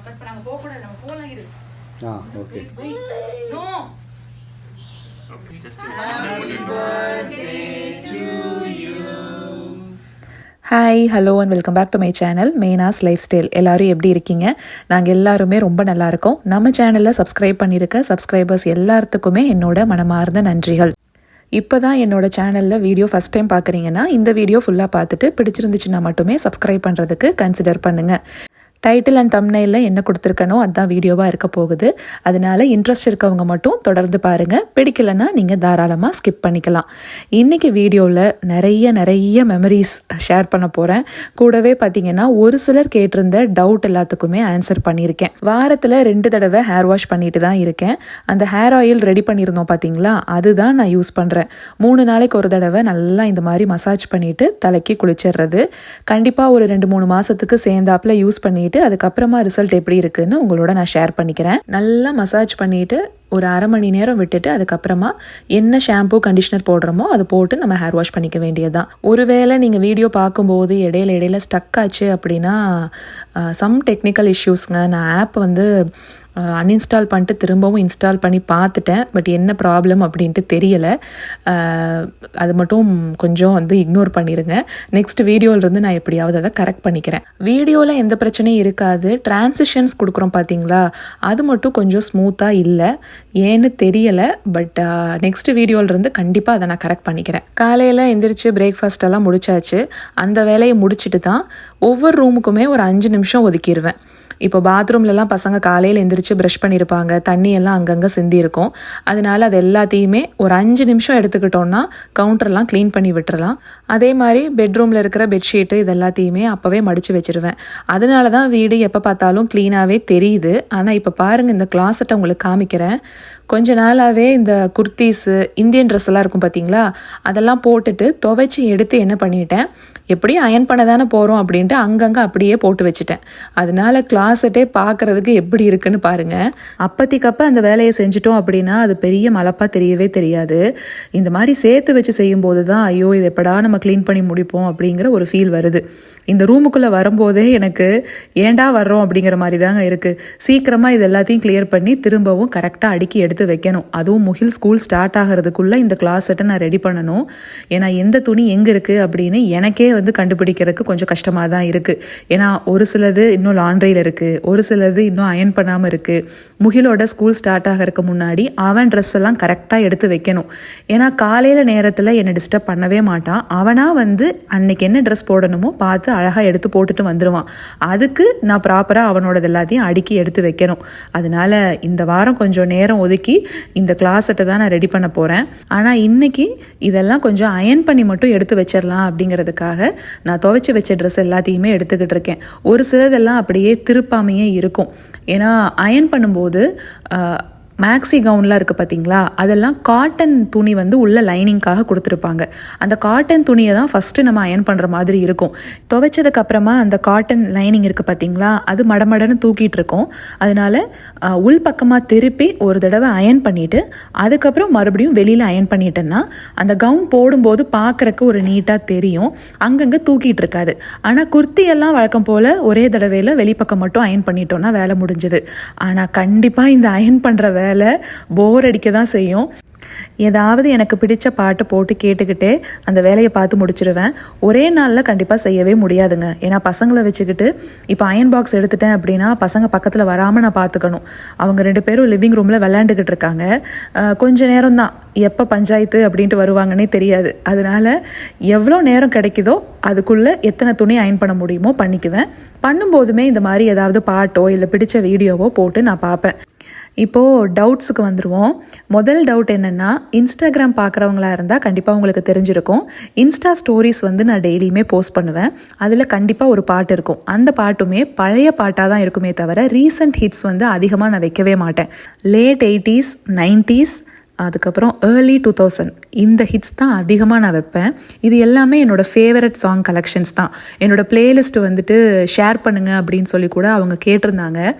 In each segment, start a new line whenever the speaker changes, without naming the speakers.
Cut பண்ணாம போக கூடாது. நம்ம போலாம் இரு.
Okay.
No.
Okay, just
Happy birthday to you.
Hi hello and welcome back to my channel Mena's life style. எல்லோரும் எப்படி இருக்கீங்க? நாங்கள் எல்லாருமே ரொம்ப நல்லா இருக்கோம். நம்ம சேனலில் சப்ஸ்கிரைப் பண்ணியிருக்க சப்ஸ்கிரைபர்ஸ் எல்லாத்துக்குமே என்னோட மனமார்ந்த நன்றிகள். இப்போ தான் என்னோட சேனலில் வீடியோ ஃபஸ்ட் டைம் பார்க்குறீங்கன்னா இந்த வீடியோ ஃபுல்லாக பார்த்துட்டு பிடிச்சிருந்துச்சுன்னா மட்டுமே சப்ஸ்கிரைப் பண்ணுறதுக்கு கன்சிடர் பண்ணுங்கள். டைட்டில் அண்ட் தம்ப்நெயிலில் என்ன கொடுத்துருக்கனோ அதுதான் வீடியோவாக இருக்க போகுது. அதனால இன்ட்ரெஸ்ட் இருக்கவங்க மட்டும் தொடர்ந்து பாருங்கள். பிடிக்கலைன்னா நீங்கள் தாராளமாக ஸ்கிப் பண்ணிக்கலாம். இன்றைக்கி வீடியோவில் நிறைய மெமரிஸ் ஷேர் பண்ண போகிறேன். கூடவே பார்த்தீங்கன்னா ஒரு சிலர் கேட்டிருந்த டவுட் எல்லாத்துக்குமே ஆன்சர் பண்ணியிருக்கேன். வாரத்தில் 2 தடவை ஹேர் வாஷ் பண்ணிட்டு தான் இருக்கேன். அந்த ஹேர் ஆயில் ரெடி பண்ணியிருந்தோம் பார்த்தீங்களா, அதுதான் நான் யூஸ் பண்ணுறேன். 3 நாளைக்கு ஒரு தடவை நல்லா இந்த மாதிரி மசாஜ் பண்ணிவிட்டு தலைக்கு குளிச்சிடுறது. கண்டிப்பாக ஒரு 2-3 மாதத்துக்கு சேர்ந்தாப்பில் யூஸ் பண்ணிவிட்டு அதுக்கப்புறமா ரிசல்ட் எப்படி இருக்குன்னு உங்களோட நான் ஷேர் பண்ணிக்கிறேன். நல்லா மசாஜ் பண்ணிவிட்டு ஒரு 1/2 மணி நேரம் விட்டுட்டு அதுக்கப்புறமா என்ன ஷாம்பூ கண்டிஷனர் போடுறோமோ அதை போட்டு நம்ம ஹேர் வாஷ் பண்ணிக்க வேண்டியதுதான். ஒருவேளை நீங்கள் வீடியோ பார்க்கும்போது இடையில ஸ்டக் ஆச்சு அப்படின்னா சம் டெக்னிக்கல் இஷ்யூஸ்ங்க. நான் ஆப் வந்து அன்இன்ஸ்டால் பண்ணிட்டு திரும்பவும் இன்ஸ்டால் பண்ணி பார்த்துட்டேன். பட் என்ன ப்ராப்ளம் அப்படின்ட்டு தெரியலை. அது மட்டும் கொஞ்சம் வந்து இக்னோர் பண்ணிடுங்க. நெக்ஸ்ட் வீடியோவிலேருந்து நான் எப்படியாவது அதை கரெக்ட் பண்ணிக்கிறேன். வீடியோவில் எந்த பிரச்சனையும் இருக்காது. டிரான்சிஷன்ஸ் கொடுக்குறோம் பார்த்தீங்களா, அது மட்டும் கொஞ்சம் ஸ்மூத்தாக இல்லை, ஏன்னு தெரியலை. பட் நெக்ஸ்ட் வீடியோவிலேருந்து கண்டிப்பாக அதை நான் கரெக்ட் பண்ணிக்கிறேன். காலையில் எந்திரிச்சு பிரேக்ஃபாஸ்ட் எல்லாம் முடிச்சாச்சு. அந்த வேலையை முடிச்சுட்டு தான் ஒவ்வொரு ரூமுக்குமே ஒரு 5 நிமிஷம் ஒதுக்கிடுவேன். இப்போ பாத்ரூம்லலாம் பசங்க காலையில் எந்திரிச்சு ப்ரஷ் பண்ணியிருப்பாங்க, தண்ணி எல்லாம் அங்கங்கே சிந்தி இருக்கும். அதனால அது எல்லாத்தையுமே ஒரு 5 நிமிஷம் எடுத்துக்கிட்டோன்னா கவுண்டர்லாம் க்ளீன் பண்ணி விட்டுறலாம். அதே மாதிரி பெட்ரூமில் இருக்கிற பெட்ஷீட்டு இது எல்லாத்தையுமே அப்போவே மடித்து வச்சுருவேன். அதனால தான் வீடு எப்போ பார்த்தாலும் க்ளீனாகவே தெரியுது. ஆனால் இப்போ பாருங்கள், இந்த கிளாஸட்டை உங்களுக்கு காமிக்கிறேன். கொஞ்ச நாளாகவே இந்த குர்த்தீஸு இந்தியன் ட்ரெஸ் எல்லாம் இருக்கும் பார்த்தீங்களா, அதெல்லாம் போட்டுட்டு துவைச்சி எடுத்து என்ன பண்ணிட்டேன், எப்படியும் அயன் பண்ண தானே போகிறோம் அப்படின்ட்டு அங்கங்கே அப்படியே போட்டு வச்சுட்டேன். அதனால கிளாஸட்டே பார்க்குறதுக்கு எப்படி இருக்குன்னு பாருங்கள். அப்பத்திக்கப்போ அந்த வேலையை செஞ்சிட்டோம் அப்படின்னா அது பெரிய மலப்பாக தெரியவே தெரியாது. இந்த மாதிரி சேர்த்து வச்சு செய்யும்போது தான் ஐயோ இது எப்படா நம்ம க்ளீன் பண்ணி முடிப்போம் அப்படிங்கிற ஒரு ஃபீல் வருது. இந்த ரூமுக்குள்ளே வரும்போதே எனக்கு ஏண்டா வர்றோம் அப்படிங்கிற மாதிரி தாங்க இருக்குது. சீக்கிரமாக இது எல்லாத்தையும் கிளியர் பண்ணி திரும்பவும் கரெக்டாக அடுக்கி எடுத்து வைக்கணும். அதுவும் முகில் ஸ்கூல் ஸ்டார்ட் ஆகிறதுக்குள்ளே இந்த கிளாஸட்டை நான் ரெடி பண்ணணும். ஏன்னா எந்த துணி எங்கே இருக்குது அப்படின்னு எனக்கே வந்து கண்டுபிடிக்கிறதுக்கு கொஞ்சம் கஷ்டமாக தான் இருக்குது. ஏன்னா ஒரு சிலது இன்னும் லாண்ட்ரியில் இருக்குது, ஒரு சிலது இன்னும் அயன் பண்ணாமல் இருக்குது. முகிலோட ஸ்கூல் ஸ்டார்ட் ஆகிறதுக்கு முன்னாடி அவன் ட்ரெஸ் எல்லாம் கரெக்டாக எடுத்து வைக்கணும். ஏன்னா காலையில் நேரத்தில் என்னை டிஸ்டர்ப் பண்ணவே மாட்டான். அவனாக வந்து அன்னைக்கு என்ன ட்ரெஸ் போடணுமோ பார்த்து அழகாக எடுத்து போட்டுட்டு வந்துடுவான். அதுக்கு நான் ப்ராப்பராக அவனோடது எல்லாத்தையும் அடுக்கி எடுத்து வைக்கணும். அதனால இந்த வாரம் கொஞ்சம் நேரம் ஒதுக்கி இந்த கிளாஸட்டை தான் நான் ரெடி பண்ண போகிறேன். ஆனால் இன்னைக்கு இதெல்லாம் கொஞ்சம் அயன் பண்ணி மட்டும் எடுத்து வச்சிடலாம் அப்படிங்கிறதுக்காக நான் துவைச்சி வச்ச ட்ரெஸ் எல்லாத்தையுமே எடுத்துக்கிட்டு இருக்கேன். ஒரு சிலதெல்லாம் அப்படியே திருப்பாமையே இருக்கும். ஏன்னா அயன் பண்ணும்போது மேக்ஸி கவுன்லாம் இருக்குது பார்த்தீங்களா, அதெல்லாம் காட்டன் துணி வந்து உள்ள லைனிங்காக கொடுத்துருப்பாங்க. அந்த காட்டன் துணியை தான் ஃபஸ்ட்டு நம்ம அயன் பண்ணுற மாதிரி இருக்கும். துவைச்சதுக்கப்புறமா அந்த காட்டன் லைனிங் இருக்குது பார்த்தீங்களா, அது மடமடன்னு தூக்கிட்டு இருக்கும். அதனால உள் பக்கமாக திருப்பி ஒரு தடவை அயன் பண்ணிவிட்டு அதுக்கப்புறம் மறுபடியும் வெளியில் அயன் பண்ணிட்டேன்னா அந்த கவுன் போடும்போது பார்க்குறக்கு ஒரு நீட்டாக தெரியும், அங்கங்கே தூக்கிட்டு இருக்காது. ஆனால் குர்த்தியெல்லாம் வழக்கம் போல் ஒரே தடவையில் வெளிப்பக்கம் மட்டும் அயன் பண்ணிட்டோன்னா வேலை முடிஞ்சுது. ஆனால் கண்டிப்பாக இந்த அயன் பண்ணுற வேலை போர் அடிக்க தான் செய்யும். ஏதாவது எனக்கு பிடிச்ச பாட்டு போட்டு கேட்டுக்கிட்டே அந்த வேலையை பார்த்து முடிச்சிடுவேன். ஒரே நாளில் கண்டிப்பாக செய்யவே முடியாதுங்க. ஏன்னா பசங்களை வச்சுக்கிட்டு இப்போ அயன் பாக்ஸ் எடுத்துட்டேன் அப்படின்னா பசங்க பக்கத்தில் வராமல் நான் பார்த்துக்கணும். அவங்க 2 பேரும் லிவிங் ரூமில் விளையாண்டுக்கிட்டு இருக்காங்க. கொஞ்ச நேரம் தான், எப்போ பஞ்சாயத்து அப்படின்ட்டு வருவாங்கன்னே தெரியாது. அதனால எவ்வளோ நேரம் கிடைக்குதோ அதுக்குள்ளே எத்தனை துணி அயன் பண்ண முடியுமோ பண்ணிக்குவேன். பண்ணும்போதுமே இந்த மாதிரி ஏதாவது பாட்டோ இல்லை பிடிச்ச வீடியோவோ போட்டு நான் பார்ப்பேன். இப்போது டவுட்ஸுக்கு வந்துடுவோம். முதல் டவுட் என்னென்னா, இன்ஸ்டாகிராம் பார்க்குறவங்களா இருந்தால் கண்டிப்பாக உங்களுக்கு தெரிஞ்சிருக்கும். இன்ஸ்டா ஸ்டோரிஸ் வந்து நான் டெய்லியுமே போஸ்ட் பண்ணுவேன். அதில் கண்டிப்பாக ஒரு பாட்டு இருக்கும். அந்த பாட்டுமே பழைய பாட்டாக தான் இருக்குமே தவிர ரீசன்ட் ஹிட்ஸ் வந்து அதிகமாக நான் வைக்கவே மாட்டேன். லேட் 80s 90s அதுக்கப்புறம் ஏர்லி 2000 இந்த ஹிட்ஸ் தான் அதிகமாக நான் வைப்பேன். இது எல்லாமே என்னோடய ஃபேவரட் சாங் கலெக்ஷன்ஸ் தான். என்னோடய பிளேலிஸ்ட் வந்துட்டு ஷேர் பண்ணுங்கள் அப்படின்னு சொல்லி கூட அவங்க கேட்டிருந்தாங்க.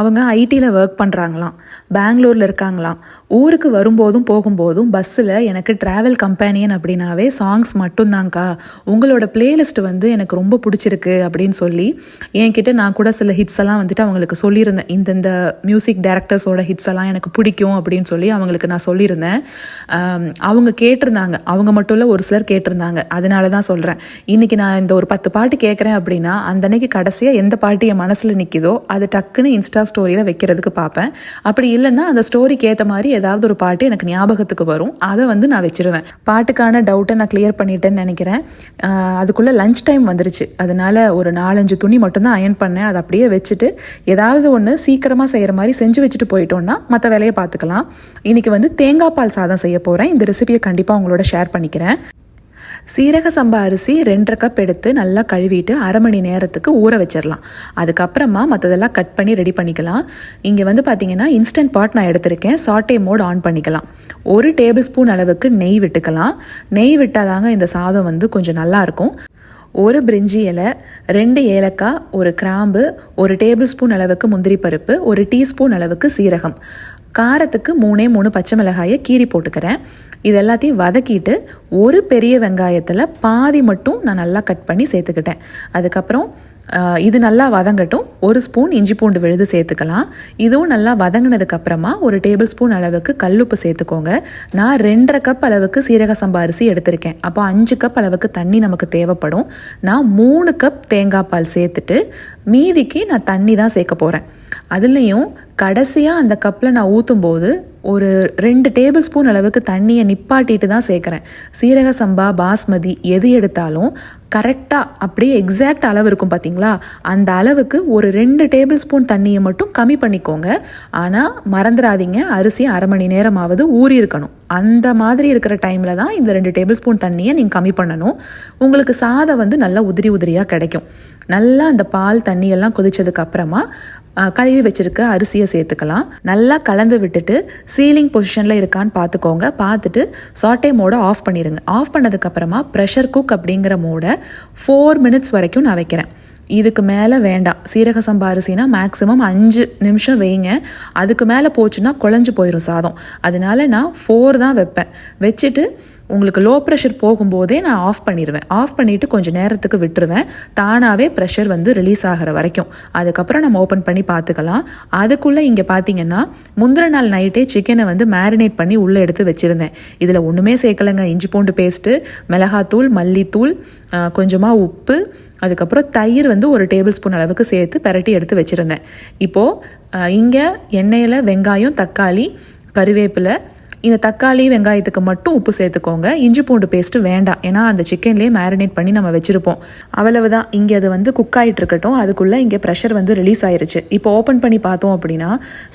அவங்க ஐடியில் ஒர்க் பண்ணுறாங்களாம், பெங்களூரில் இருக்காங்களாம். ஊருக்கு வரும்போதும் போகும்போதும் பஸ்ஸில் எனக்கு ட்ராவல் கம்பேனியன் அப்படின்னாவே சாங்ஸ் மட்டும்தாங்க்கா, உங்களோட பிளேலிஸ்ட் வந்து எனக்கு ரொம்ப பிடிச்சிருக்கு அப்படின்னு சொல்லி என்கிட்ட நான் கூட சில ஹிட்ஸ் எல்லாம் வந்துட்டு அவங்களுக்கு சொல்லியிருந்தேன். இந்த மியூசிக் டைரக்டர்ஸோட ஹிட்ஸ் எல்லாம் எனக்கு பிடிக்கும் அப்படின்னு சொல்லி அவங்களுக்கு நான் சொல்லியிருந்தேன். அவங்க கேட்டிருந்தாங்க, அவங்க மட்டும் இல்லை, ஒரு சிலர் கேட்டிருந்தாங்க. அதனால தான் சொல்கிறேன். இன்றைக்கி நான் இந்த ஒரு 10 பாட்டு கேட்குறேன் அப்படின்னா அந்த அன்னைக்கு கடைசியாக எந்த பாட்டு என் மனசில் நிற்கிதோ அது டக்குன்னு இன்ஸ்டா ஸ்டோரியில் வைக்கிறதுக்கு பார்ப்பேன். அப்படி இல்லைன்னா அந்த ஸ்டோரிக்கு ஏற்ற மாதிரி ஏதாவது ஒரு பாட்டு எனக்கு ஞாபகத்துக்கு வரும், அதை வந்து நான் வச்சிருவேன். பாட்டுக்கான டவுட்டை நான் கிளியர் பண்ணிட்டேன்னு நினைக்கிறேன். அதுக்குள்ளே லஞ்ச் டைம் வந்துருச்சு. அதனால ஒரு 4-5 துணி மட்டும்தான் அயன் பண்ணேன். அதை அப்படியே வச்சுட்டு ஏதாவது ஒன்று சீக்கிரமாக செய்கிற மாதிரி செஞ்சு வச்சுட்டு போயிட்டோன்னா மற்ற வேலையை பார்த்துக்கலாம். இன்றைக்கி வந்து தேங்காய் பால் சாதம் செய்ய போகிறேன். இந்த ரெசிபியை கண்டிப்பாக உங்களோட ஷேர் பண்ணிக்கிறேன். சீரக சம்பா அரிசி 2.5 கப் எடுத்து நல்லா கழுவிட்டு 1/2 மணி நேரத்துக்கு ஊற வச்சிடலாம். அதுக்கப்புறமா மற்றதெல்லாம் கட் பண்ணி ரெடி பண்ணிக்கலாம். இங்கே வந்து பார்த்திங்கன்னா இன்ஸ்டன்ட் பாட் நான் எடுத்திருக்கேன். சாட்டே மோட் ஆன் பண்ணிக்கலாம். 1 டேபிள் ஸ்பூன் அளவுக்கு நெய் விட்டுக்கலாம். நெய் விட்டாதாங்க இந்த சாதம் வந்து கொஞ்சம் நல்லாயிருக்கும். 1 பிரிஞ்சி இலை, 2 ஏலக்காய், 1 கிராம்பு, 1 டேபிள் ஸ்பூன் அளவுக்கு முந்திரி பருப்பு, 1 டீஸ்பூன் அளவுக்கு சீரகம், காரத்துக்கு 3 பச்சை மிளகாயை கீறி போட்டுக்கிறேன். இது எல்லாத்தையும் வதக்கிட்டு 1 பெரிய வெங்காயத்தில் பாதி மட்டும் நான் நல்லா கட் பண்ணி சேர்த்துக்கிட்டேன். அதுக்கப்புறம் இது நல்லா வதங்கட்டும். 1 ஸ்பூன் இஞ்சி பூண்டு விழுது சேர்த்துக்கலாம். இதுவும் நல்லா வதங்கினதுக்கப்புறமா 1 டேபிள் ஸ்பூன் அளவுக்கு கல்லுப்பு சேர்த்துக்கோங்க. நான் 2.5 கப் அளவுக்கு சீரக சம்பா அரிசி எடுத்திருக்கேன். அப்போ 5 கப் அளவுக்கு தண்ணி நமக்கு தேவைப்படும். நான் 3 கப் தேங்காய் பால் சேர்த்துட்டு மீதிக்கு நான் தண்ணி தான் சேர்க்க போகிறேன். அதுலேயும் கடைசியாக அந்த கப்பில் நான் ஊற்றும்போது ஒரு 2 டேபிள் ஸ்பூன் அளவுக்கு தண்ணியை நிப்பாட்டிட்டு தான் சேர்க்குறேன். சீரக சம்பா, பாஸ்மதி எது எடுத்தாலும் கரெக்டாக அப்படியே எக்ஸாக்ட் அளவு இருக்கும் பார்த்தீங்களா, அந்த அளவுக்கு ஒரு 2 டேபிள் ஸ்பூன் தண்ணியை மட்டும் கம்மி பண்ணிக்கோங்க. ஆனால் மறந்துடாதீங்க, அரிசி 1/2 மணி நேரமாவது ஊறி இருக்கணும். அந்த மாதிரி இருக்கிற டைமில் தான் இந்த 2 டேபிள் ஸ்பூன் தண்ணியை நீங்கள் கம்மி பண்ணணும். உங்களுக்கு சாதம் வந்து நல்லா உதிரி உதிரியாக கிடைக்கும். நல்லா அந்த பால் தண்ணியெல்லாம் கொதிச்சதுக்கு அப்புறமா கழுவி வச்சிருக்க அரிசியை சேர்த்துக்கலாம். நல்லா கலந்து விட்டுட்டு சீலிங் பொசிஷனில் இருக்கான்னு பார்த்துக்கோங்க. பார்த்துட்டு சாட்டே மோடை ஆஃப் பண்ணிடுங்க. ஆஃப் பண்ணதுக்கப்புறமா ப்ரெஷர் குக் அப்படிங்கிற மோடை 4 மினிட்ஸ் வரைக்கும் நான் வைக்கிறேன். இதுக்கு மேலே வேண்டாம். சீரக சம்பா அரிசினா மேக்ஸிமம் 5 நிமிஷம் வைங்க. அதுக்கு மேலே போச்சுன்னா குழஞ்சு போயிடும் சாதம். அதனால நான் 4 தான் வைப்பேன். வச்சுட்டு உங்களுக்கு லோ ப்ரெஷர் போகும்போதே நான் ஆஃப் பண்ணிடுவேன். ஆஃப் பண்ணிவிட்டு கொஞ்சம் நேரத்துக்கு விட்டுருவேன். தானாகவே ப்ரெஷர் வந்து ரிலீஸ் ஆகிற வரைக்கும். அதுக்கப்புறம் நம்ம ஓப்பன் பண்ணி பார்த்துக்கலாம். அதுக்குள்ளே இங்கே பார்த்தீங்கன்னா முந்தின நாள் நைட்டே சிக்கனை வந்து மேரினேட் பண்ணி உள்ளே எடுத்து வச்சுருந்தேன். இதில் ஒன்றுமே சேர்க்கலைங்க. இஞ்சி பூண்டு பேஸ்ட்டு, மிளகாத்தூள், மல்லித்தூள், கொஞ்சமாக உப்பு, அதுக்கப்புறம் தயிர் வந்து 1 டேபிள் ஸ்பூன் அளவுக்கு சேர்த்து பெரட்டி எடுத்து வச்சுருந்தேன். இப்போது இங்கே எண்ணெயில் வெங்காயம், தக்காளி, கருவேப்பிலை, இந்த தக்காளி வெங்காயத்துக்கு மட்டும் உப்பு சேர்த்துக்கோங்க. இஞ்சி பூண்டு பேஸ்ட்டு வேண்டாம், ஏன்னா அந்த சிக்கன்லேயே மேரினேட் பண்ணி நம்ம வச்சுருப்போம். அவ்வளவுதான். இங்கே அது வந்து குக் ஆகிட்டு இருக்கட்டும். அதுக்குள்ளே இங்கே ப்ரெஷர் வந்து ரிலீஸ் ஆயிருச்சு. இப்போ ஓப்பன் பண்ணி பார்த்தோம் அப்படின்னா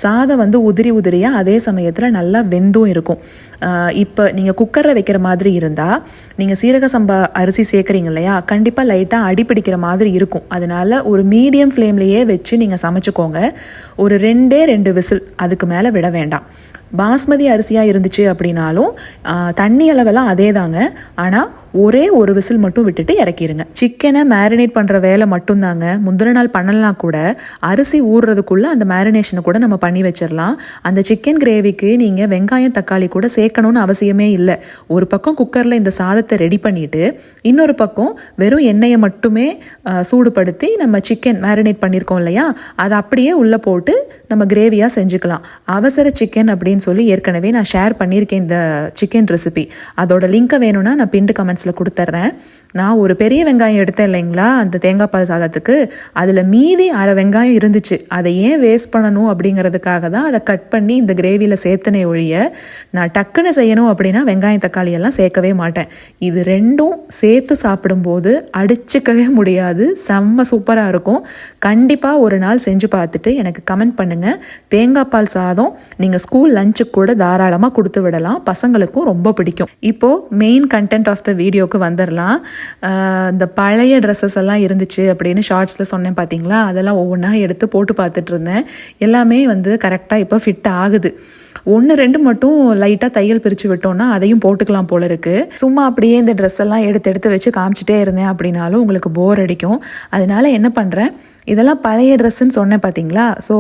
சாதம் வந்து உதிரி உதிரியாக அதே சமயத்தில் நல்லா வெந்தும் இருக்கும். இப்போ நீங்கள் குக்கரில் வைக்கிற மாதிரி இருந்தால் நீங்கள் சீரக சம்பா அரிசி சேர்க்குறீங்க இல்லையா, கண்டிப்பாக லைட்டாக அடிப்பிடிக்கிற மாதிரி இருக்கும். அதனால ஒரு மீடியம் ஃப்ளேம்லேயே வச்சு நீங்கள் சமைச்சிக்கோங்க. ஒரு 2 விசில், அதுக்கு மேலே விட வேண்டாம். பாஸ்மதி அரிசியாக இருந்துச்சு அப்படின்னாலும் தண்ணி அளவெல்லாம் அதே தாங்க. ஆனால் ஒரே 1 விசில் மட்டும் விட்டுட்டு இறக்கிடுங்க. சிக்கனை மேரினேட் பண்ணுற வேலை மட்டும்தாங்க. முந்தின நாள் பண்ணலாம் கூட அரிசி ஊறுறதுக்குள்ளே அந்த மேரினேஷனை கூட நம்ம பண்ணி வச்சிடலாம். அந்த சிக்கன் கிரேவிக்கு நீங்கள் வெங்காயம், தக்காளி கூட சேர்க்கணும்னு அவசியமே இல்லை. ஒரு பக்கம் குக்கரில் இந்த சாதத்தை ரெடி பண்ணிவிட்டு இன்னொரு பக்கம் வெறும் எண்ணெயை மட்டுமே சூடுபடுத்தி நம்ம சிக்கன் மேரினேட் பண்ணியிருக்கோம் இல்லையா, அதை அப்படியே உள்ளே போட்டு நம்ம கிரேவியாக செஞ்சுக்கலாம். அவசர சிக்கன் அப்படின்னு சொல்லி ஏற்கனவே நான் ஷேர் பண்ணியிருக்கேன் இந்த சிக்கன் ரெசிபி. அதோட லிங்கை வேணும்னா நான் பின்டு கமெண்ட்ஸில் கொடுத்துட்றேன். நான் ஒரு பெரிய வெங்காயம் எடுத்தேன் இல்லைங்களா அந்த தேங்காய் பால் சாதத்துக்கு, அதில் மீதி 1/2 வெங்காயம் இருந்துச்சு. அதை ஏன் வேஸ்ட் பண்ணணும் அப்படிங்கிறதுக்காக தான் அதை கட் பண்ணி இந்த கிரேவியில் சேர்த்தனே ஒழிய நான் டக்குன்னு செய்யணும் அப்படின்னா வெங்காயம், தக்காளி எல்லாம் சேர்க்கவே மாட்டேன். இது 2ம் சேர்த்து சாப்பிடும்போது அடிச்சுக்கவே முடியாது. செம்ம சூப்பராக இருக்கும். கண்டிப்பாக ஒரு நாள் செஞ்சு பார்த்துட்டு எனக்கு கமெண்ட் பண்ணுங்கள். தேங்காய் பால் சாதம் நீங்கள் ஸ்கூல் லஞ்சுக்கு கூட தாராளமாக கொடுத்து விடலாம். பசங்களுக்கும் ரொம்ப பிடிக்கும். இப்போது மெயின் கண்டென்ட் ஆஃப் த வீடியோக்கு வந்துடலாம். இந்த பழைய ட்ரெஸ்ஸஸ் எல்லாம் இருந்துச்சு அப்படின்னு ஷார்ட்ஸில் சொன்னேன் பார்த்தீங்களா, அதெல்லாம் ஒவ்வொன்றா எடுத்து போட்டு பார்த்துட்டு இருந்தேன். எல்லாமே வந்து கரெக்டாக இப்போ ஃபிட் ஆகுது. 1 2 மட்டும் லைட்டாக தையல் பிரித்து விட்டோம்னா அதையும் போட்டுக்கலாம் போல இருக்குது. சும்மா அப்படியே இந்த ட்ரெஸ் எல்லாம் எடுத்து வச்சு காமிச்சிட்டே இருந்தேன் அப்படின்னாலும் உங்களுக்கு போர் அடிக்கும். அதனால என்ன பண்ணுறேன், இதெல்லாம் பழைய ட்ரெஸ்ஸுன்னு சொன்னேன் பார்த்தீங்களா. ஸோ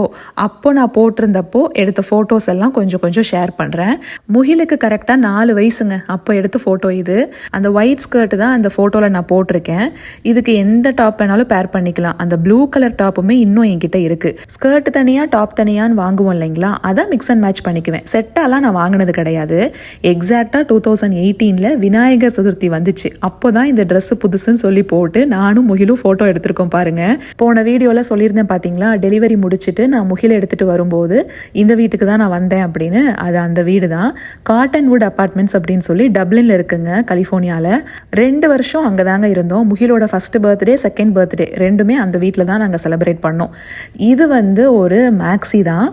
அப்போ நான் போட்டிருந்தப்போ எடுத்த ஃபோட்டோஸ் எல்லாம் கொஞ்சம் கொஞ்சம் ஷேர் பண்ணுறேன். முகிலுக்கு கரெக்டாக 4 வயசுங்க அப்போ எடுத்த ஃபோட்டோ இது. அந்த ஒயிட் ஸ்கர்ட் தான் அந்த ஃபோட்டோவில் நான் போட்டிருக்கேன். இதுக்கு எந்த டாப் வேணாலும் பேர் பண்ணிக்கலாம். அந்த ப்ளூ கலர் டாப்புமே இன்னும் என்கிட்ட இருக்குது. ஸ்கர்ட் தனியாக டாப் தனியான்னு வாங்குவோம் இல்லைங்களா, அதான் மிக்ஸ் அண்ட் மேட்ச் பண்ணிக்குவேன். செட்டாலாம் நான் வாங்கினது கிடையாது. எக்ஸாக்டாக 2018 விநாயகர் சதுர்த்தி வந்துச்சு. அப்போ தான் இந்த ட்ரெஸ்ஸு புதுசுன்னு சொல்லி போட்டு நானும் முகிலும் ஃபோட்டோ எடுத்திருக்கோம் பாருங்கள். போன வீடியோவில் சொல்லியிருந்தேன் பார்த்தீங்களா, டெலிவரி முடிச்சுட்டு நான் முகில எடுத்துகிட்டு வரும்போது இந்த வீட்டுக்கு தான் நான் வந்தேன் அப்படின்னு. அது அந்த வீடு தான். காட்டன்வுட் அப்பார்ட்மெண்ட்ஸ் அப்படின்னு சொல்லி டப்ளினில் இருக்குங்க, கலிஃபோர்னியாவில். 2 வருஷம் அங்கே தாங்க இருந்தோம். முகிலோட ஃபர்ஸ்ட் பர்த்டே, செகண்ட் பர்த்டே ரெண்டுமே அந்த வீட்டில் தான் நாங்கள் செலிப்ரேட் பண்ணோம். இது வந்து ஒரு மேக்ஸி தான்.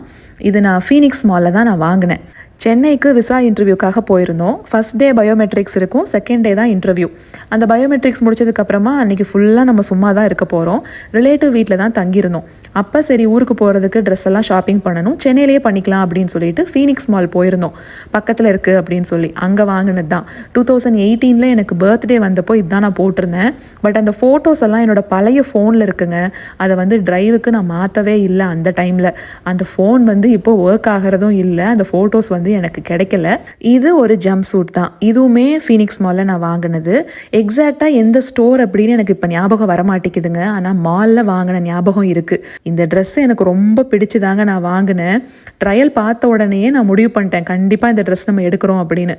இது நான் ஃபீனிக்ஸ் மாலில் தான் நான் வாங்கினேன். சென்னைக்கு விசா இன்டர்வியூக்காக போயிருந்தோம். ஃபர்ஸ்ட் டே பயோமெட்ரிக்ஸ் இருக்கும், செகண்ட் டே தான் இன்டர்வியூ. அந்த பயோமெட்ரிக்ஸ் முடிச்சதுக்கப்புறமா அன்றைக்கி ஃபுல்லாக நம்ம சும்மா தான் இருக்க போகிறோம். ரிலேட்டிவ் வீட்டில் தான் தங்கியிருந்தோம். அப்போ சரி ஊருக்கு போகிறதுக்கு ட்ரெஸ் எல்லாம் ஷாப்பிங் பண்ணணும், சென்னையிலேயே பண்ணிக்கலாம் அப்படின்னு சொல்லிட்டு ஃபீனிக்ஸ் மால் போயிருந்தோம். பக்கத்தில் இருக்குது அப்படின்னு சொல்லி அங்கே வாங்கினது தான். 2018 எனக்கு பர்த்டே வந்தப்போ இதுதான் நான் போட்டிருந்தேன். பட் அந்த ஃபோட்டோஸ் எல்லாம் என்னோட பழைய ஃபோனில் இருக்குங்க. அதை வந்து ட்ரைவுக்கு நான் மாற்றவே இல்லை அந்த டைமில். அந்த ஃபோன் வந்து இப்போ ஒர்க் ஆகிறதும் இல்லை. அந்த ஃபோட்டோஸ் வந்து எனக்கு கிடைக்கல. இது ஒரு ஜம்ப் சூட் தான். இதுவுமே ஃபீனிக்ஸ் மாலில் நான் வாங்கினது. எக்ஸாக்டாக எந்த ஸ்டோர் அப்படின்னு எனக்கு இப்போ ஞாபகம் வரமாட்டேங்குதுங்க. ஆனால் மாலில் வாங்கின ஞாபகம் இருக்குது. இந்த ட்ரெஸ் எனக்கு ரொம்ப பிடிச்சுதாங்க நான் வாங்கினேன். ட்ரையல் பார்த்த உடனேயே நான் முடிவு பண்ணிட்டேன், கண்டிப்பாக இந்த ட்ரெஸ் நம்ம எடுக்கிறோம் அப்படின்னு.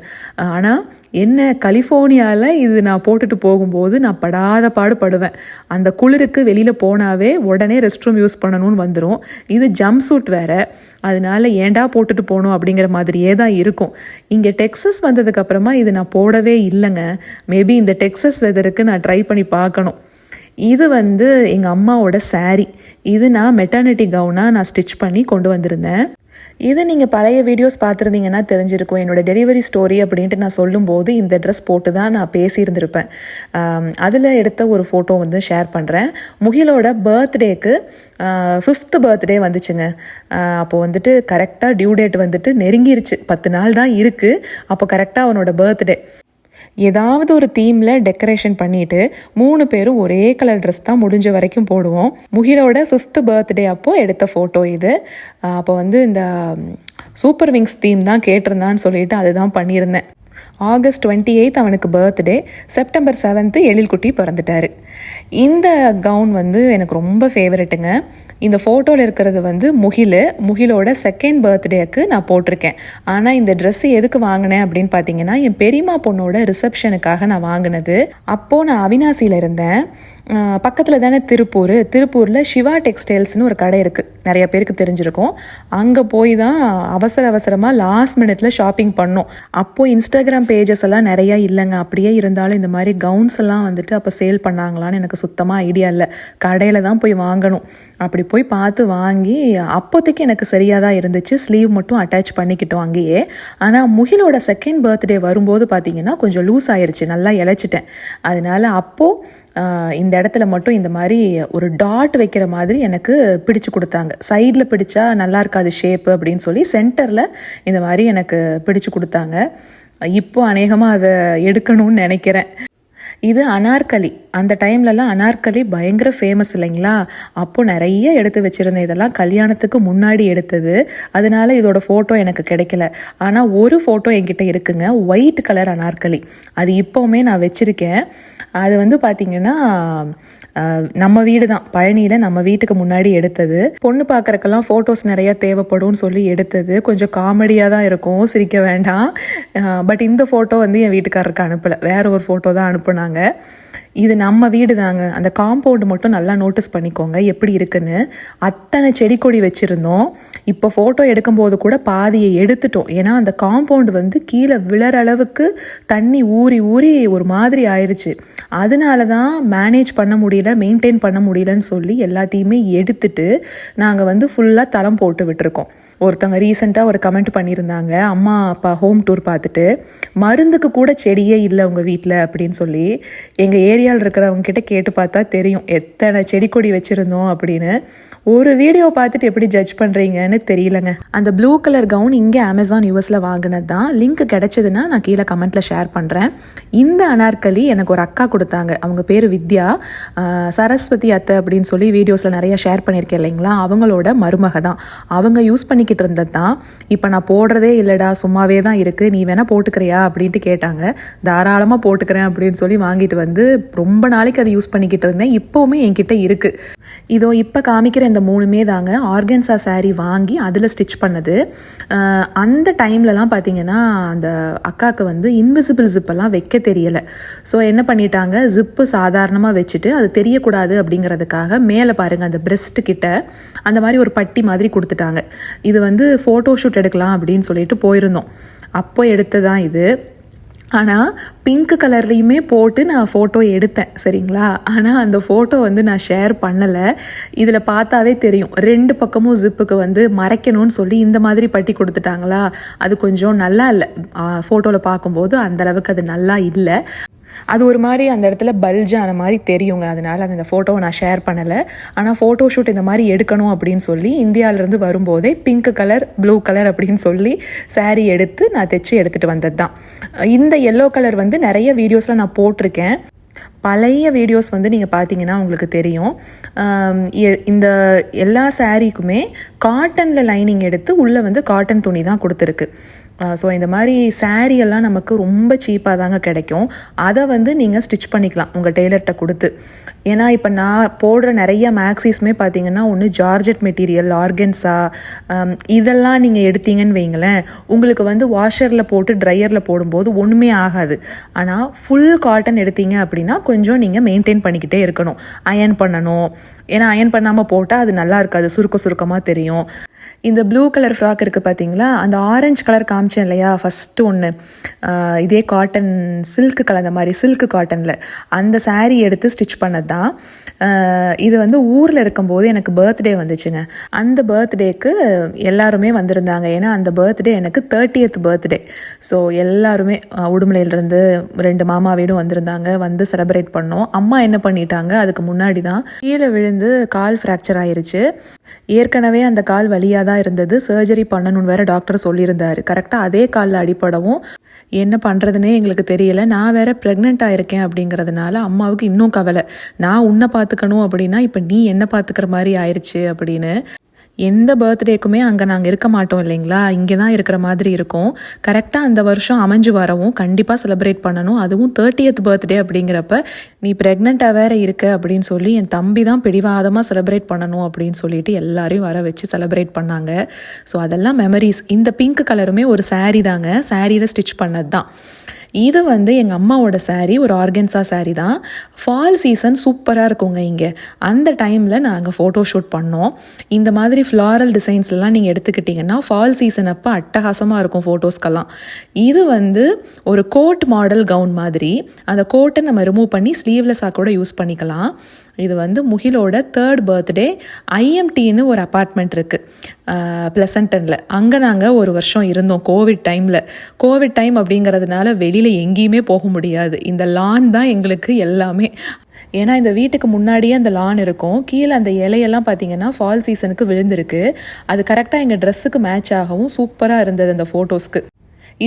ஆனால் என்ன, கலிஃபோர்னியாவில் இது நான் போட்டுட்டு போகும்போது நான் படாத பாடுபடுவேன். அந்த குளிருக்கு வெளியில் போனாவே உடனே ரெஸ்ட் ரூம் யூஸ் பண்ணணும்னு வந்துடும். இது ஜம்ப் சூட் வேறு, அதனால ஏண்டா போட்டுட்டு போகணும் அப்படிங்கிற மாதிரியே தான் இருக்கும். இங்கே டெக்ஸஸ் வந்ததுக்கப்புறமா இது நான் போடவே இல்லைங்க. மேபி இந்த டெக்ஸஸ் வெதருக்கு நான் ட்ரை பண்ணி பார்க்கணும். இது வந்து எங்கள் அம்மாவோட சாரீ. இது நான் மெட்டர்னிட்டி கவுனாக நான் ஸ்டிச் பண்ணி கொண்டு வந்திருந்தேன். இது நீங்கள் பழைய வீடியோஸ் பார்த்துருந்தீங்கன்னா தெரிஞ்சிருக்கும். என்னோடய டெலிவரி ஸ்டோரி அப்படின்ட்டு நான் சொல்லும்போது இந்த ட்ரெஸ் போட்டு தான் நான் பேசியிருந்திருப்பேன். அதில் எடுத்த ஒரு ஃபோட்டோ வந்து ஷேர் பண்ணுறேன். முகிலோட பர்த்டேக்கு 5th பர்த்டே வந்துச்சுங்க. அப்போது வந்துட்டு கரெக்டாக டியூ டேட் வந்துட்டு நெருங்கிருச்சு. 10 நாள் தான் இருக்குது. அப்போ கரெக்டாக அவனோட பர்த்டே. ஏதாவது ஒரு தீமில் டெக்கரேஷன் பண்ணிவிட்டு 3 பேரும் ஒரே கலர் ட்ரெஸ் தான் முடிஞ்ச வரைக்கும் போடுவோம். முகிலோட 5th பர்த்டே அப்போது எடுத்த ஃபோட்டோ இது. அப்போ வந்து இந்த சூப்பர் விங்ஸ் தீம் தான் கேட்டிருந்தான்னு சொல்லிட்டு அதுதான் பண்ணியிருந்தேன். August 28 அவனுக்கு பர்த்டே. September 7 எழில்குட்டி பிறந்துட்டார். இந்த கவுன் வந்து எனக்கு ரொம்ப ஃபேவரெட்டுங்க. இந்த ஃபோட்டோவில் இருக்கிறது வந்து முகிலோட 2nd பர்த்டேக்கு நான் போட்டிருக்கேன். ஆனால் இந்த ட்ரெஸ்ஸு எதுக்கு வாங்கினேன் அப்படின்னு பார்த்தீங்கன்னா, என் பெரியம்மா பொண்ணோட ரிசப்ஷனுக்காக நான் வாங்கினது. அப்போது நான் அவினாசியில் இருந்தேன். பக்கத்தில் தானே திருப்பூரில் சிவா டெக்ஸ்டைல்ஸ்னு ஒரு கடை இருக்குது, நிறைய பேருக்கு தெரிஞ்சிருக்கும். அங்கே போய் தான் அவசரமாக லாஸ்ட் மினிட்ல ஷாப்பிங் பண்ணோம். அப்போது இன்ஸ்டாகிராம் பேஜஸ் எல்லாம் நிறையா இல்லைங்க. அப்படியே இருந்தாலும் இந்த மாதிரி கவுன்ஸ் எல்லாம் வந்துட்டு அப்போ சேல் பண்ணாங்களான்னு எனக்கு சுத்தமாக ஐடியா இல்லை. கடையில் தான் போய் வாங்கணும். அப்படி போய் பார்த்து வாங்கி அப்போதைக்கு எனக்கு சரியாக தான் இருந்துச்சு. ஸ்லீவ் மட்டும் அட்டாச் பண்ணிக்கிட்டோம் அங்கேயே. ஆனால் முகிலோட 2nd பர்த்டே வரும்போது பார்த்தீங்கன்னா கொஞ்சம் லூஸ் ஆயிடுச்சு, நல்லா இழைச்சிட்டேன். அதனால அப்போது இந்த இடத்துல மட்டும் இந்த மாதிரி ஒரு டாட் வைக்கிற மாதிரி எனக்கு பிடிச்சு கொடுத்தாங்க. சைடில் பிடிச்சா நல்லா இருக்காது ஷேப்பு அப்படின்னு சொல்லி சென்டரில் இந்த மாதிரி எனக்கு பிடிச்சு கொடுத்தாங்க. இப்போ அநேகமாக அதை எடுக்கணும்னு நினைக்கிறேன். இது அனார்கலி. அந்த டைம்லலாம் அனார்கலி பயங்கர ஃபேமஸ் இல்லைங்களா. அப்போது நிறைய எடுத்து வச்சுருந்தேன். இதெல்லாம் கல்யாணத்துக்கு முன்னாடி எடுத்தது, அதனால இதோட ஃபோட்டோ எனக்கு கிடைக்கல. ஆனால் ஒரு ஃபோட்டோ என்கிட்ட இருக்குங்க, ஒயிட் கலர் அனார்கலி. அது இப்போவுமே நான் வச்சுருக்கேன். அது வந்து பார்த்திங்கன்னா நம்ம வீடு தான், பழனியில் நம்ம வீட்டுக்கு முன்னாடி எடுத்தது. பொண்ணு பார்க்குறக்கெல்லாம் ஃபோட்டோஸ் நிறையா தேவைப்படும்னு சொல்லி எடுத்தது. கொஞ்சம் காமெடியாக தான் இருக்கும், சிரிக்க வேண்டாம். பட் இந்த ஃபோட்டோ வந்து என் வீட்டுக்காரருக்கு அனுப்பலை, வேற ஒரு ஃபோட்டோ தான் அனுப்புனாங்க. இது நம்ம வீடு தாங்க. அந்த காம்பவுண்டு மட்டும் நல்லா நோட்டீஸ் பண்ணிக்கோங்க எப்படி இருக்குன்னு. அத்தனை செடி கொடி வச்சுருந்தோம். இப்போ ஃபோட்டோ எடுக்கும்போது கூட பாதியை எடுத்துட்டோம். ஏன்னா அந்த காம்பவுண்டு வந்து கீழே விழற அளவுக்கு தண்ணி ஊறி ஒரு மாதிரி ஆயிடுச்சு. அதனால தான் மேனேஜ் பண்ண முடியல, மெயின்டைன் பண்ண முடியலன்னு சொல்லி எல்லாத்தையுமே எடுத்துட்டு நாங்கள் வந்து ஃபுல்லாக தளம் போட்டு விட்டுருக்கோம். ஒருத்தவங்க ரீசெண்டாக ஒரு கமெண்ட் பண்ணியிருந்தாங்க, அம்மா அப்பா ஹோம் டூர் பார்த்துட்டு மருந்துக்கு கூட செடியே இல்லை உங்கள் வீட்டில் அப்படின்னு சொல்லி. எங்கள் ஏரியாவில் இருக்கிறவங்க கிட்ட கேட்டு பார்த்தா தெரியும் எத்தனை செடி கொடி வச்சுருந்தோம் அப்படின்னு. ஒரு வீடியோ பார்த்துட்டு எப்படி ஜட்ஜ் பண்ணுறீங்கன்னு தெரியலங்க. அந்த ப்ளூ கலர் கவுன் இங்கே அமேசான் யூஎஸில் வாங்கினது தான். லிங்க் கிடைச்சதுன்னா நான் கீழே கமெண்ட்டில் ஷேர் பண்ணுறேன். இந்த அனார்கலி எனக்கு ஒரு அக்கா கொடுத்தாங்க. அவங்க பேர் வித்யா, சரஸ்வதி அத்தை அப்படின்னு சொல்லி வீடியோஸில் நிறைய ஷேர் பண்ணியிருக்கேன் இல்லைங்களா, அவங்களோட மருமக தான். அவங்க யூஸ் பண்ணிக்கிட்டு இருந்தது தான். இப்போ நான் போடுறதே இல்லைடா, சும்மாவே தான் இருக்குது, நீ வேணால் போட்டுக்கிறியா அப்படின்ட்டு கேட்டாங்க. தாராளமாக போட்டுக்கிறேன் அப்படின்னு சொல்லி வாங்கிட்டு வந்து ரொம்ப நாளைக்கு அதை யூஸ் பண்ணிக்கிட்டு இருந்தேன். இப்போவுமே என்கிட்ட இருக்குது. இதோ இப்போ காமிக்கிற இந்த 3மே தாங்க ஆர்கன்சா சாரீ வாங்கி அதில் ஸ்டிச் பண்ணது. அந்த டைம்லலாம் பார்த்தீங்கன்னா அந்த அக்காவுக்கு வந்து இன்விசிபிள் ஜிப்பெல்லாம் வைக்க தெரியலை. ஸோ என்ன பண்ணிட்டாங்க, ஜிப்பு சாதாரணமாக வச்சுட்டு அது தெரியக்கூடாது அப்படிங்கிறதுக்காக மேலே பாருங்கள் அந்த பிரெஸ்ட் கிட்ட அந்த மாதிரி ஒரு பட்டி மாதிரி கொடுத்துட்டாங்க. இது வந்து ஃபோட்டோ ஷூட் எடுக்கலாம் அப்படின்னு சொல்லிட்டு போயிருந்தோம். அப்போ எடுத்ததான் இது. ஆனால் பிங்க் கலர்லேயுமே போட்டு நான் ஃபோட்டோ எடுத்தேன் சரிங்களா. ஆனால் அந்த ஃபோட்டோ வந்து நான் ஷேர் பண்ணலை. இதில் பார்த்தாவே தெரியும் 2 பக்கமும் ஜிப்புக்கு வந்து மறைக்கணும்னு சொல்லி இந்த மாதிரி பட்டி கொடுத்துட்டாங்களா. அது கொஞ்சம் நல்லா இல்லை, ஃபோட்டோவில் பார்க்கும்போது அந்தளவுக்கு அது நல்லா இல்லை. அது ஒரு மாதிரி அந்த இடத்துல பல்ஜான மாதிரி தெரியுங்க. அதனால் அந்த ஃபோட்டோவை நான் ஷேர் பண்ணலை. ஆனால் ஃபோட்டோ ஷூட் இந்த மாதிரி எடுக்கணும் அப்படின்னு சொல்லி இந்தியாவிலேருந்து வரும்போதே பிங்க் கலர் ப்ளூ கலர் அப்படின்னு சொல்லி சாரீ எடுத்து நான் தைச்சி எடுத்துகிட்டு வந்தது தான். இந்த எல்லோ கலர் வந்து நிறைய வீடியோஸில் நான் போட்டிருக்கேன். பழைய வீடியோஸ் வந்து நீங்கள் பார்த்தீங்கன்னா உங்களுக்கு தெரியும். இந்த எல்லா சாரீக்குமே காட்டனில் லைனிங் எடுத்து உள்ளே வந்து காட்டன் துணி தான் கொடுத்துருக்கு. ஸோ இந்த மாதிரி சாரீ எல்லாம் நமக்கு ரொம்ப சீப்பாக தாங்க கிடைக்கும். அதை வந்து நீங்கள் ஸ்டிச் பண்ணிக்கலாம் உங்கள் டெய்லர்கிட்ட கொடுத்து. ஏன்னா இப்போ நான் போடுற நிறைய மேக்ஸிஸுமே பார்த்தீங்கன்னா ஒன்று ஜார்ஜெட் மெட்டீரியல், ஆர்கன்ஸா, இதெல்லாம் நீங்கள் எடுத்தீங்கன்னு வைங்களேன், உங்களுக்கு வந்து வாஷரில் போட்டு ட்ரையரில் போடும்போது ஒன்றுமே ஆகாது. ஆனால் ஃபுல் காட்டன் எடுத்தீங்க அப்படின்னா கொஞ்சம் நீங்கள் மெயின்டைன் பண்ணிக்கிட்டே இருக்கணும், அயன் பண்ணணும். ஏன்னா அயன் பண்ணாமல் போட்டால் அது நல்லா இருக்காது, சுருக்கமாக தெரியும். இந்த ப்ளூ கலர் ஃப்ராக் இருக்குது பார்த்தீங்களா, அந்த ஆரஞ்சு கலர் காமிச்சேன் இல்லையா ஃபஸ்ட்டு ஒன்று, இதே காட்டன் சில்க்கு கலர், அந்த மாதிரி சில்க்கு காட்டனில் அந்த சாரீ எடுத்து ஸ்டிச் பண்ணது தான். இது வந்து ஊரில் இருக்கும்போது எனக்கு பர்த்டே வந்துச்சுங்க. அந்த பர்த்டேக்கு எல்லாருமே வந்திருந்தாங்க. ஏன்னா அந்த பர்த்டே எனக்கு 30th பர்த்டே. ஸோ எல்லாருமே உடுமலையிலேருந்து 2 மாமா வீடும் வந்திருந்தாங்க. வந்து செலிப்ரேட் பண்ணோம். அம்மா என்ன பண்ணிட்டாங்க, அதுக்கு முன்னாடி தான் கீழே விழுந்து கால் ஃப்ராக்சர் ஆயிருச்சு. ஏற்கனவே அந்த கால் வலியாக தான் இருந்தது. சர்ஜரி பண்ணணும்னு வேற டாக்டர் சொல்லியிருந்தாரு. கரெக்டாக அதே காலில் அடிப்படவும் என்ன பண்ணுறதுனே எங்களுக்கு தெரியலை. நான் வேற ப்ரெக்னென்ட்டாக இருக்கேன் அப்படிங்கிறதுனால அம்மாவுக்கு இன்னும் கவலை. நான் உன்னை பார்த்துக்கணும் அப்படின்னா இப்போ நீ என்ன பார்த்துக்கிற மாதிரி ஆயிடுச்சு அப்படின்னு. எந்த பர்த்டேக்குமே அங்கே நாங்கள் இருக்க மாட்டோம் இல்லைங்களா, இங்கே தான் இருக்கிற மாதிரி இருக்கும். கரெக்டாக அந்த வருஷம் அமைஞ்சு வரவும் கண்டிப்பாக செலிப்ரேட் பண்ணணும். அதுவும் 30th பர்த்டே அப்படிங்கிறப்ப நீ ப்ரெக்னெண்ட்டாக வேற இருக்க அப்படின்னு சொல்லி என் தம்பி தான் பிடிவாதமாக செலிப்ரேட் பண்ணணும் அப்படின்னு சொல்லிட்டு எல்லாரையும் வர வச்சு செலிப்ரேட் பண்ணாங்க. ஸோ அதெல்லாம் மெமரிஸ். இந்த பிங்க் கலருமே ஒரு சாரீ தாங்க, சாரியில் ஸ்டிச் பண்ணது தான். இது வந்து எங்கள் அம்மாவோட சாரீ, ஒரு ஆர்கன்ஸா சாரீ தான். ஃபால் சீசன் சூப்பராக இருக்குங்க இங்கே. அந்த டைமில் நாங்கள் ஃபோட்டோ ஷூட் பண்ணோம். இந்த மாதிரி ஃப்ளாரல் டிசைன்ஸ்லாம் நீங்கள் எடுத்துக்கிட்டிங்கன்னா ஃபால் சீசன் அப்போ அட்டகாசமாக இருக்கும் ஃபோட்டோஸ்க்கெல்லாம். இது வந்து ஒரு கோட் மாடல் கவுன் மாதிரி. அந்த கோட்டை நம்ம ரிமூவ் பண்ணி ஸ்லீவ்லெஸ்ஸாக கூட யூஸ் பண்ணிக்கலாம். இது வந்து முகிலோட 3rd பர்த்டே. ஐஎம்டின்னு ஒரு அப்பார்ட்மெண்ட் இருக்குது ப்ளசன்டனில். அங்கே நாங்கள் ஒரு வருஷம் இருந்தோம் கோவிட் டைமில். கோவிட் டைம் அப்படிங்கிறதுனால வெளியில் எங்கேயுமே போக முடியாது. இந்த லான் தான் எங்களுக்கு எல்லாமே. ஏன்னா இந்த வீட்டுக்கு முன்னாடியே அந்த லான் இருக்கும். கீழே அந்த இலையெல்லாம் பார்த்தீங்கன்னா ஃபால் சீசனுக்கு விழுந்திருக்கு. அது கரெக்டாக எங்கள் ட்ரெஸ்ஸுக்கு மேட்ச் ஆகவும் சூப்பராக இருந்தது அந்த ஃபோட்டோஸ்க்கு.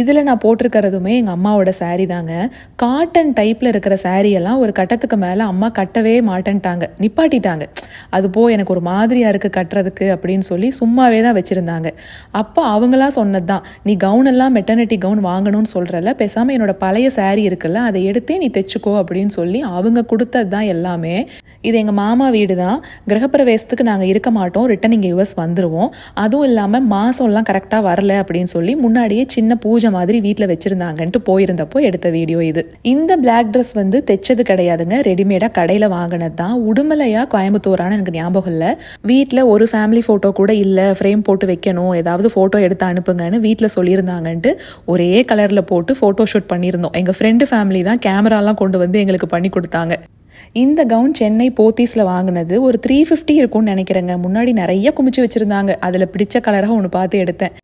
இதில் நான் போட்டிருக்கிறதுமே எங்கள் அம்மாவோட சாரீ தாங்க. காட்டன் டைப்பில் இருக்கிற சாரியெல்லாம் ஒரு கட்டத்துக்கு மேலே அம்மா கட்டவே மாட்டேன்ட்டாங்க, நிப்பாட்டிட்டாங்க. அது எனக்கு ஒரு மாதிரியாக இருக்குது கட்டுறதுக்கு அப்படின்னு சொல்லி சும்மாவே தான் வச்சுருந்தாங்க. அப்போ அவங்களாம் சொன்னது தான், நீ கவுனெல்லாம் மெட்டர்னிட்டி கவுன் வாங்கணும்னு சொல்கிறல்ல, பேசாமல் என்னோட பழைய சாரீ இருக்குல்ல அதை எடுத்தே நீ தைச்சிக்கோ அப்படின்னு சொல்லி அவங்க கொடுத்தது தான் எல்லாமே. இது எங்கள் மாமா வீடு தான். கிரகப்பிரவேசத்துக்கு நாங்கள் இருக்க மாட்டோம், ரிட்டன் இங்கே யுஎஸ் வந்துடுவோம். அதுவும் இல்லாமல் மாதம்லாம் கரெக்டாக வரல அப்படின்னு சொல்லி முன்னாடியே சின்ன பூஜை மாதிரி வீட்டில் வச்சுருந்தாங்கன்ட்டு போயிருந்தப்போ எடுத்த வீடியோ இது. இந்த பிளாக் ட்ரெஸ் வந்து தைச்சது கிடையாதுங்க, ரெடிமேடாக கடையில் வாங்கினது தான். உடுமலையா கோயம்புத்தூரான எனக்கு ஞாபகம் இல்லை. வீட்டில் ஒரு ஃபேமிலி ஃபோட்டோ கூட இல்லை, ஃப்ரேம் போட்டு வைக்கணும், ஏதாவது ஃபோட்டோ எடுத்து அனுப்புங்கன்னு வீட்டில் சொல்லியிருந்தாங்கன்ட்டு ஒரே கலரில் போட்டு ஃபோட்டோ ஷூட் பண்ணியிருந்தோம். எங்கள் ஃப்ரெண்டு ஃபேமிலி தான் கேமராலாம் கொண்டு வந்து எங்களுக்கு பண்ணி கொடுத்தாங்க. இந்த கவுன் சென்னை போத்தீஸில் வாங்கினது ஒரு 350 இருக்கும்னு நினைக்கிறேங்க. முன்னாடி நிறைய குமிச்சு வச்சுருந்தாங்க, அதில் பிடிச்ச கலராக ஒன்று பார்த்து எடுத்தேன்.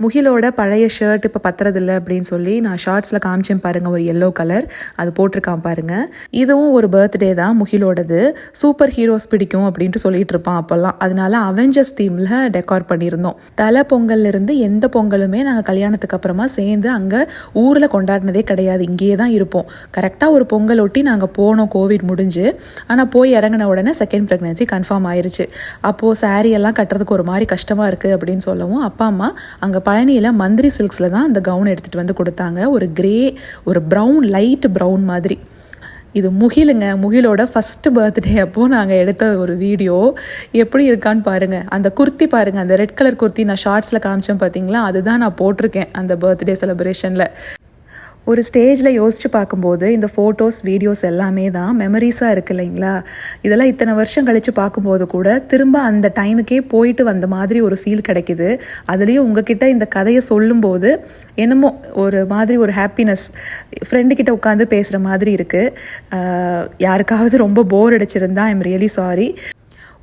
முகிலோட பழைய ஷர்ட் இப்போ பத்துறதில்ல அப்படின்னு சொல்லி நான் ஷார்ட்ஸில் காமிச்சேன் பாருங்கள், ஒரு எல்லோ கலர் அது போட்டிருக்கான் பாருங்கள். இதுவும் ஒரு பர்த்டே தான் முகிலோடது. சூப்பர் ஹீரோஸ் பிடிக்கும் அப்படின்ட்டு சொல்லிட்டு இருப்பான் அப்போல்லாம். அதனால அவெஞ்சர்ஸ் தீமில் டெக்கார் பண்ணியிருந்தோம். தலை பொங்கல்லேருந்து எந்த பொங்கலுமே நாங்கள் கல்யாணத்துக்கு அப்புறமா சேர்ந்து அங்கே ஊரில் கொண்டாடினதே கிடையாது, இங்கேயே தான் இருப்போம். கரெக்டாக ஒரு பொங்கல் ஒட்டி நாங்கள் போனோம் கோவிட் முடிஞ்சு. ஆனால் போய் இறங்கின உடனே செகண்ட் ப்ரெக்னன்சி கன்ஃபார்ம் ஆயிடுச்சு. அப்போது சாரீ எல்லாம் கட்டுறதுக்கு ஒரு மாதிரி கஷ்டமாக இருக்குது அப்படின்னு சொல்லவும் அப்பா அம்மா அங்கே பழனியில் மந்திரி சில்க்ஸில் தான் அந்த கவுன் எடுத்துகிட்டு வந்து கொடுத்தாங்க. ஒரு கிரே, ஒரு ப்ரௌன், லைட் ப்ரௌன் மாதிரி. இது முகிலுங்க, முகிலோட ஃபஸ்ட்டு பர்த்டே அப்போது நாங்கள் எடுத்த ஒரு வீடியோ. எப்படி இருக்கான்னு பாருங்கள். அந்த குர்த்தி பாருங்கள், அந்த ரெட் கலர் குர்த்தி நான் ஷார்ட்ஸில் காமிச்சேன் பார்த்தீங்களா, அதுதான் நான் போட்டிருக்கேன் அந்த பர்த்டே செலிப்ரேஷனில். ஒரு ஸ்டேஜில் யோசித்து பார்க்கும்போது இந்த ஃபோட்டோஸ் வீடியோஸ் எல்லாமே தான் மெமரிஸாக இருக்குது இல்லைங்களா. இதெல்லாம் இத்தனை வருஷம் கழித்து பார்க்கும்போது கூட திரும்ப அந்த டைமுக்கே போயிட்டு வந்த மாதிரி ஒரு ஃபீல் கிடைக்குது. அதுலேயும் உங்ககிட்ட இந்த கதையை சொல்லும்போது என்னமோ ஒரு மாதிரி ஒரு ஹாப்பினஸ், ஃப்ரெண்டுக்கிட்ட உட்காந்து பேசுகிற மாதிரி இருக்குது. யாருக்காவது ரொம்ப போர் அடிச்சிருந்தா ஐ எம் ரியலி சாரி.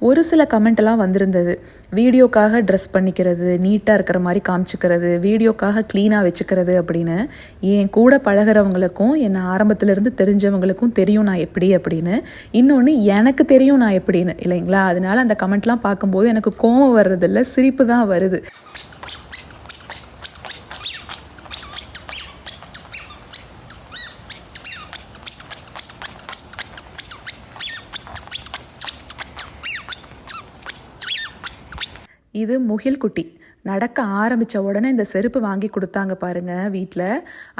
ஒரு சில கமெண்ட்டெல்லாம் வந்திருந்தது, வீடியோக்காக ட்ரெஸ் பண்ணிக்கிறது, நீட்டாக இருக்கிற மாதிரி காமிச்சிக்கிறது, வீடியோக்காக க்ளீனாக வச்சுக்கிறது அப்படின்னு. என் கூட பழகிறவங்களுக்கும் என்னை ஆரம்பத்திலேருந்து தெரிஞ்சவங்களுக்கும் தெரியும் நான் எப்படி அப்படின்னு. இன்னொன்று எனக்கு தெரியும் நான் எப்படின்னு இல்லைங்களா. அதனால அந்த கமெண்ட்லாம் பார்க்கும்போது எனக்கு கோபம் வர்றதில்ல, சிரிப்பு தான் வருது. இது முகில் குட்டி. நடக்க ஆரம்பித்த உடனே இந்த செருப்பு வாங்கி கொடுத்தாங்க பாருங்கள் வீட்டில்.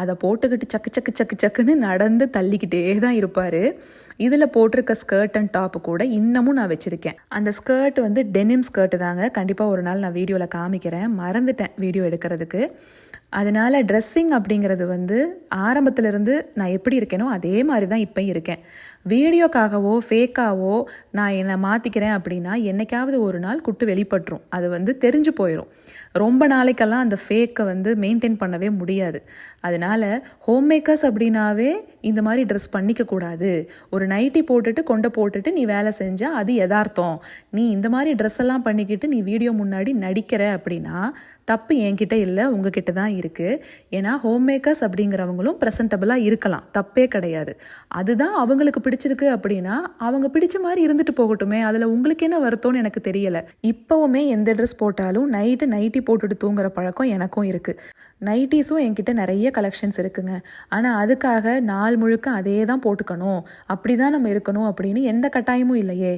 அதை போட்டுக்கிட்டு சக்கு சக்கு சக்கு சக்குன்னு நடந்து தள்ளிக்கிட்டே தான் இருப்பார். இதில் போட்டிருக்க ஸ்கர்ட் அண்ட் டாப்பு கூட இன்னமும் நான் வச்சுருக்கேன். அந்த ஸ்கர்ட் வந்து டெனிம் ஸ்கர்ட்டு தாங்க. கண்டிப்பாக ஒரு நாள் நான் வீடியோவில் காமிக்கிறேன், மறந்துட்டேன் வீடியோ எடுக்கிறதுக்கு. அதனால் ட்ரெஸ்ஸிங் அப்படிங்கிறது வந்து ஆரம்பத்திலேருந்து நான் எப்படி இருக்கேனோ அதே மாதிரி தான் இப்போ இருக்கேன். வீடியோக்காகவோ ஃபேக்காவோ நான் என்னை மாற்றிக்கிறேன் அப்படின்னா என்னைக்காவது ஒரு நாள் குட்டு வெளிப்பட்டுரும், அது வந்து தெரிஞ்சு போயிடும். ரொம்ப நாளைக்கெல்லாம் அந்த ஃபேக்கை வந்து மெயின்டைன் பண்ணவே முடியாது. அதனால் ஹோம் மேக்கர்ஸ் அப்படின்னாவே இந்த மாதிரி ட்ரெஸ் பண்ணிக்கக்கூடாது. ஒரு நைட்டி போட்டுட்டு நீ வேலை செஞ்சால் அது யதார்த்தம். நீ இந்த மாதிரி ட்ரெஸ் எல்லாம் பண்ணிக்கிட்டு நீ வீடியோ முன்னாடி நடிக்கிற அப்படின்னா தப்பு என்கிட்ட இல்லை, உங்ககிட்ட தான் இருக்குது. ஏன்னா ஹோம் மேக்கர்ஸ் அப்படிங்கிறவங்களும் ப்ரெசன்டபுளாக இருக்கலாம், தப்பே கிடையாது. அதுதான் அவங்களுக்கு பிடிச்சிருக்கு அப்படின்னா அவங்க பிடிச்ச மாதிரி இருந்துட்டு போகட்டுமே, அதில் உங்களுக்கு என்ன வருத்தம்னு எனக்கு தெரியலை. இப்போவுமே எந்த ட்ரெஸ் போட்டாலும் நைட்டி போட்டுட்டு தூங்குற பழக்கம் எனக்கும் இருக்குது. நைட்டிஸும் என்கிட்ட நிறைய கலெக்ஷன்ஸ் இருக்குங்க. ஆனால் அதுக்காக நாள் முழுக்க அதே தான் போட்டுக்கணும், அப்படி தான் நம்ம இருக்கணும் அப்படின்னு எந்த கட்டாயமும் இல்லையே.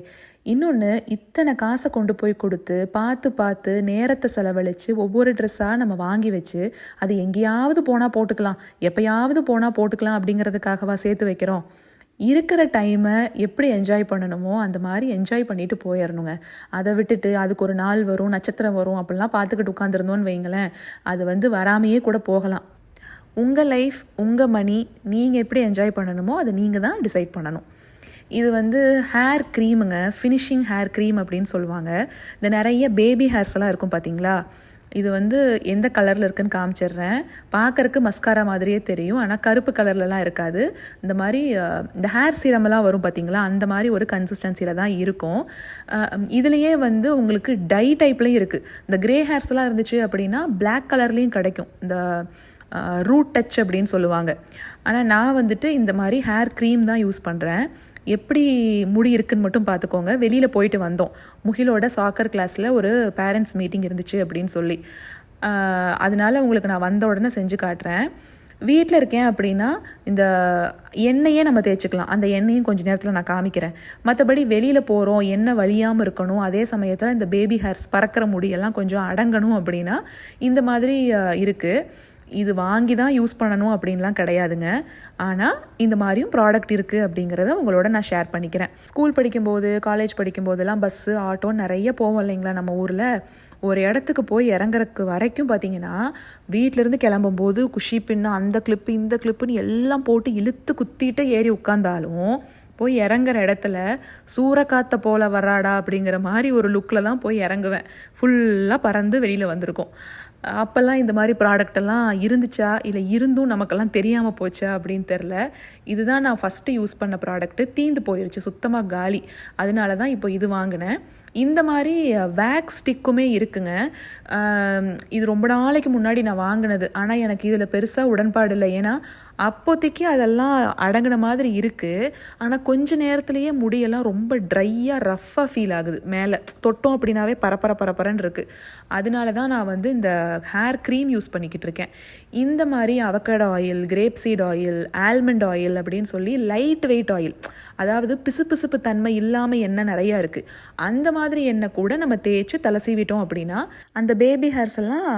இன்னொன்று, இத்தனை காசை கொண்டு போய் கொடுத்து பார்த்து நேரத்தை செலவழித்து ஒவ்வொரு ட்ரெஸ்ஸாக நம்ம வாங்கி வச்சு அது எங்கேயாவது போனால் போட்டுக்கலாம், எப்போயாவது போனால் போட்டுக்கலாம் அப்படிங்கிறதுக்காகவா சேர்த்து வைக்கிறோம். இருக்கிற டைமை எப்படி என்ஜாய் பண்ணணுமோ அந்த மாதிரி என்ஜாய் பண்ணிட்டு போயிடணுங்க. அதை விட்டுட்டு அதுக்கு ஒரு நாள் வரும், நட்சத்திரம் வரும் அப்படிலாம் பார்த்துக்கிட்டு உட்காந்துருந்தோன்னு வைங்களேன், அது வந்து வராமையே கூட போகலாம். உங்கள் லைஃப், உங்கள் மணி, நீங்கள் எப்படி என்ஜாய் பண்ணணுமோ அதை நீங்கள் தான் டிசைட் பண்ணணும். இது வந்து ஹேர் க்ரீமுங்க, ஃபினிஷிங் ஹேர் க்ரீம் அப்படின்னு சொல்லுவாங்க. இந்த நிறைய பேபி ஹேர்ஸ் எல்லாம் இருக்கும் பார்த்தீங்களா. இது வந்து எந்த கலரில் இருக்குதுன்னு காமிச்சிடுறேன். பார்க்கறக்கு மஸ்காரா மாதிரியே தெரியும், ஆனால் கருப்பு கலர்லலாம் இருக்காது. இந்த மாதிரி இந்த ஹேர் சீரமெல்லாம் வரும் பார்த்தீங்களா, அந்த மாதிரி ஒரு கன்சிஸ்டன்சியில் தான் இருக்கும். இதுலேயே வந்து உங்களுக்கு டை டைப்லேயும் இருக்குது. இந்த க்ரே ஹேர்ஸ்லாம் இருந்துச்சு அப்படின்னா பிளாக் கலர்லேயும் கிடைக்கும், இந்த ரூட் டச் அப்படின்னு சொல்லுவாங்க. ஆனால் நான் வந்துட்டு இந்த மாதிரி ஹேர் க்ரீம் தான் யூஸ் பண்ணுறேன். எப்படி முடி இருக்குன்னு மட்டும் பார்த்துக்கோங்க. வெளியில் போயிட்டு வந்தோம், முகிலோட சாக்கர் கிளாஸில் ஒரு பேரண்ட்ஸ் மீட்டிங் இருந்துச்சு அப்படின்னு சொல்லி. அதனால உங்களுக்கு நான் வந்த உடனே செஞ்சு காட்டுறேன். வீட்டில் இருக்கேன் அப்படின்னா இந்த எண்ணெயே நம்ம தேய்ச்சிக்கலாம், அந்த எண்ணெயும் கொஞ்சம் நேரத்தில் நான் காமிக்கிறேன். மற்றபடி வெளியில் போகிறோம், எண்ணெய் வலியாமல் இருக்கணும், அதே சமயத்தில் இந்த பேபி ஹேர்ஸ் பறக்கிற முடியெல்லாம் கொஞ்சம் அடங்கணும் அப்படின்னா இந்த மாதிரி இருக்குது. இது வாங்கி தான் யூஸ் பண்ணணும் அப்படின்லாம் கிடையாதுங்க. ஆனால் இந்த மாதிரியும் ப்ராடக்ட் இருக்குது அப்படிங்கிறத உங்களோட நான் ஷேர் பண்ணிக்கிறேன். ஸ்கூல் படிக்கும்போது, காலேஜ் படிக்கும்போதெல்லாம் பஸ்ஸு, ஆட்டோ நிறைய போவோம் இல்லைங்களா நம்ம ஊரில். ஒரு இடத்துக்கு போய் இறங்குறதுக்கு வரைக்கும் பார்த்திங்கன்னா வீட்டிலேருந்து கிளம்பும்போது குஷி பின்ன அந்த கிளிப்பு இந்த கிளிப்புன்னு எல்லாம் போட்டு இழுத்து குத்திட்டு ஏறி உட்காந்தாலும் போய் இறங்குற இடத்துல சூறக்காத்த போல வராடா அப்படிங்கிற மாதிரி ஒரு லுக்கில் தான் போய் இறங்குவேன். ஃபுல்லாக பறந்து வெளியில் வந்திருக்கோம். அப்போல்லாம் இந்த மாதிரி ப்ராடக்டெல்லாம் இருந்துச்சா இல்லை இருந்தும் நமக்கெல்லாம் தெரியாமல் போச்சா அப்படின்னு தெரில. இதுதான் நான் ஃபஸ்ட்டு யூஸ் பண்ண ப்ராடக்ட்டு. தீந்து போயிடுச்சு, சுத்தமாக காலி. அதனால தான் இப்போ இது வாங்கினேன். இந்த மாதிரி வேக்ஸ் ஸ்டிக்குமே இருக்குங்க. இது ரொம்ப நாளைக்கு முன்னாடி நான் வாங்கினது. ஆனால் எனக்கு இதில் பெருசாக உடன்பாடு இல்லை. ஏன்னா அப்போதைக்கு அதெல்லாம் அடங்கின மாதிரி இருக்குது. ஆனால் கொஞ்ச நேரத்துலேயே முடியெல்லாம் ரொம்ப ட்ரையாக ரஃப்பாக ஃபீல் ஆகுது. மேலே தொட்டோம் அப்படின்னாவே பரப்பரன்னு இருக்குது. அதனால தான் நான் வந்து இந்த ஹேர் க்ரீம் யூஸ் பண்ணிக்கிட்டு இருக்கேன். இந்த மாதிரி avocado oil, grape seed oil, almond oil அப்படின்னு சொல்லி லைட் வெயிட் ஆயில், அதாவது பிசுபிசுப்பு தன்மை இல்லாமல் எண்ணெய் நிறையா இருக்குது. அந்த மாதிரி எண்ணெய் கூட நம்ம தேய்ச்சி தலை சீவிட்டோம் அப்படின்னா அந்த பேபி ஹேர்ஸ் எல்லாம்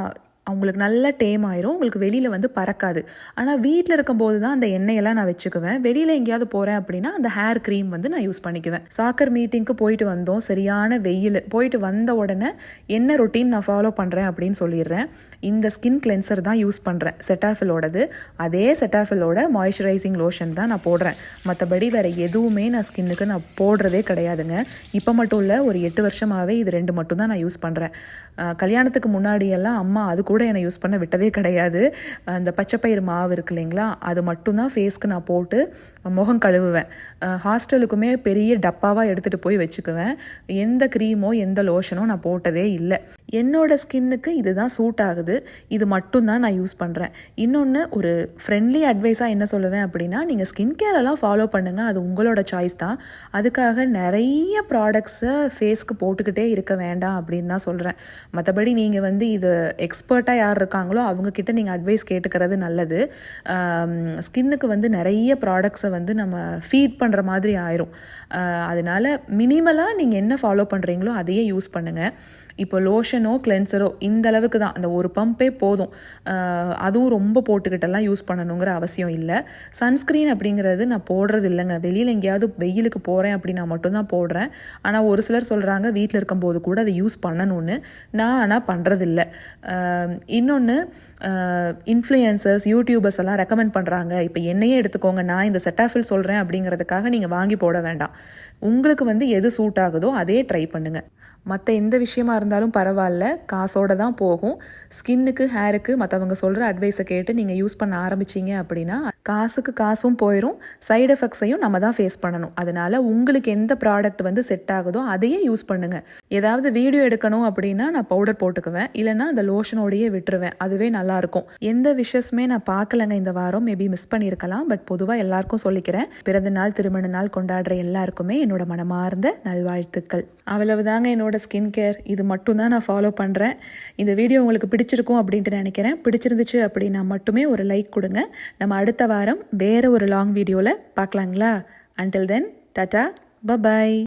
அவங்களுக்கு நல்லா டேம் ஆயிரும். உங்களுக்கு வெளியில் வந்து பறக்காது. ஆனால் வீட்டில் இருக்கும்போது தான் அந்த எண்ணெயெல்லாம் நான் வச்சுக்குவேன். வெளியில் எங்கேயாவது போகிறேன் அப்படின்னா அந்த ஹேர் க்ரீம் வந்து நான் யூஸ் பண்ணிக்குவேன். சாக்கர் மீட்டிங்க்கு போயிட்டு வந்தோம், சரியான வெயில். போயிட்டு வந்த உடனே என்ன ரொட்டீன் நான் ஃபாலோ பண்ணுறேன் அப்படின்னு சொல்லிடுறேன். இந்த ஸ்கின் கிளென்சர் தான் யூஸ் பண்ணுறேன், செட்டாஃபிலோடது. அதே செட்டாஃபிலோட மாய்ஸ்சரைசிங் லோஷன் தான் நான் போடுறேன். மற்றபடி வேறு எதுவுமே நான் ஸ்கின்னுக்கு நான் போடுறதே கிடையாதுங்க. இப்போ மட்டும் இல்லை, ஒரு 8 வருஷமாகவே இது 2 மட்டும் தான் நான் யூஸ் பண்ணுறேன். கல்யாணத்துக்கு முன்னாடியெல்லாம் அம்மா அது கூட என்னை யூஸ் பண்ண விட்டதே கிடையாது. அந்த பச்சைப்பயிறு மாவு இருக்கு இல்லைங்களா, அது மட்டும்தான் ஃபேஸ்க்கு நான் போட்டு முகம் கழுவுவேன். ஹாஸ்டலுக்குமே பெரிய டப்பாவாக எடுத்துகிட்டு போய் வச்சுக்குவேன். எந்த க்ரீமோ எந்த லோஷனோ நான் போட்டதே இல்லை. என்னோடய ஸ்கின்னுக்கு இதுதான் சூட் ஆகுது. இது மட்டும்தான் நான் யூஸ் பண்ணுறேன். இன்னொன்று, ஒரு ஃப்ரெண்ட்லி அட்வைஸாக என்ன சொல்லுவேன் அப்படின்னா, நீங்கள் ஸ்கின் கேரெல்லாம் ஃபாலோ பண்ணுங்கள், அது உங்களோட சாய்ஸ் தான். அதுக்காக நிறைய ப்ராடக்ட்ஸை ஃபேஸ்க்கு போட்டுக்கிட்டே இருக்க வேண்டாம் அப்படின்னு தான் சொல்கிறேன். மற்றபடி நீங்கள் வந்து இது எக்ஸ்பர்ட்டாக யார் இருக்காங்களோ அவங்கக்கிட்ட நீங்கள் அட்வைஸ் கேட்டுக்கிறது நல்லது. ஸ்கின்னுக்கு வந்து நிறைய ப்ராடக்ட்ஸை வந்து நம்ம ஃபீட் பண்ணுற மாதிரி ஆயிரும். அதனால் மினிமலாக நீங்கள் என்ன ஃபாலோ பண்ணுறீங்களோ அதையே யூஸ் பண்ணுங்கள். இப்போ லோஷனோ கிளென்சரோ இந்த அளவுக்கு தான், அந்த ஒரு பம்பே போதும். அதுவும் ரொம்ப போட்டுக்கிட்டெல்லாம் யூஸ் பண்ணணுங்கிற அவசியம் இல்லை. சன்ஸ்க்ரீன் அப்படிங்கிறது நான் போடுறது இல்லைங்க. வெளியில் எங்கேயாவது வெயிலுக்கு போகிறேன் அப்படின்னா மட்டும்தான் போடுறேன். ஆனால் ஒரு சிலர் சொல்கிறாங்க வீட்டில் இருக்கும்போது கூட அதை யூஸ் பண்ணணும்னு. நான் ஆனால் பண்ணுறதில்ல. இன்னொன்று, இன்ஃப்ளூயன்சர்ஸ், யூடியூபர்ஸ் எல்லாம் ரெக்கமெண்ட் பண்ணுறாங்க. இப்போ என்னையே எடுத்துக்கோங்க, நான் இந்த செட்டாஃபில் சொல்கிறேன் அப்படிங்கிறதுக்காக நீங்கள் வாங்கி போட வேண்டாம். உங்களுக்கு வந்து எது சூட் ஆகுதோ அதே ட்ரை பண்ணுங்கள். மற்ற எந்த விஷயமா இருந்தாலும் பரவாயில்ல, காசோடு தான் போகும். ஸ்கின்னுக்கு, ஹேருக்கு மற்றவங்க சொல்கிற அட்வைஸை கேட்டு நீங்கள் யூஸ் பண்ண ஆரம்பிச்சிங்க அப்படின்னா காசுக்கு காசும் போயிடும், சைடு எஃபெக்ட்ஸையும் நம்ம தான் ஃபேஸ் பண்ணணும். அதனால் உங்களுக்கு எந்த ப்ராடக்ட் வந்து செட் ஆகுதோ அதையே யூஸ் பண்ணுங்கள். ஏதாவது வீடியோ எடுக்கணும் அப்படின்னா நான் பவுடர் போட்டுக்குவேன், இல்லைனா அந்த லோஷனோடையே விட்டுருவேன். அதுவே நல்லாயிருக்கும். எந்த விஷயமே நான் பார்க்கலங்க இந்த வாரம், மேபி மிஸ் பண்ணியிருக்கலாம். பட் பொதுவாக எல்லாருக்கும் சொல்லிக்கிறேன், பிறந்த நாள், திருமண நாள் கொண்டாடுற எல்லாருக்குமே என்னோட மனமார்ந்த நல்வாழ்த்துக்கள். அவ்வளவுதாங்க என்னோட ஸ்கின் கேர். இது மட்டும்தான் நான் ஃபாலோ பண்ணுறேன். இந்த வீடியோ உங்களுக்கு பிடிச்சிருக்கும் அப்படின்ட்டு நினைக்கிறேன். பிடிச்சிருந்துச்சு அப்படின்னா மட்டுமே ஒரு லைக் கொடுங்க. நம்ம அடுத்த வாரம் வேறு ஒரு லாங் வீடியோவில் பார்க்கலாங்களா? Until then, tata, bye bye.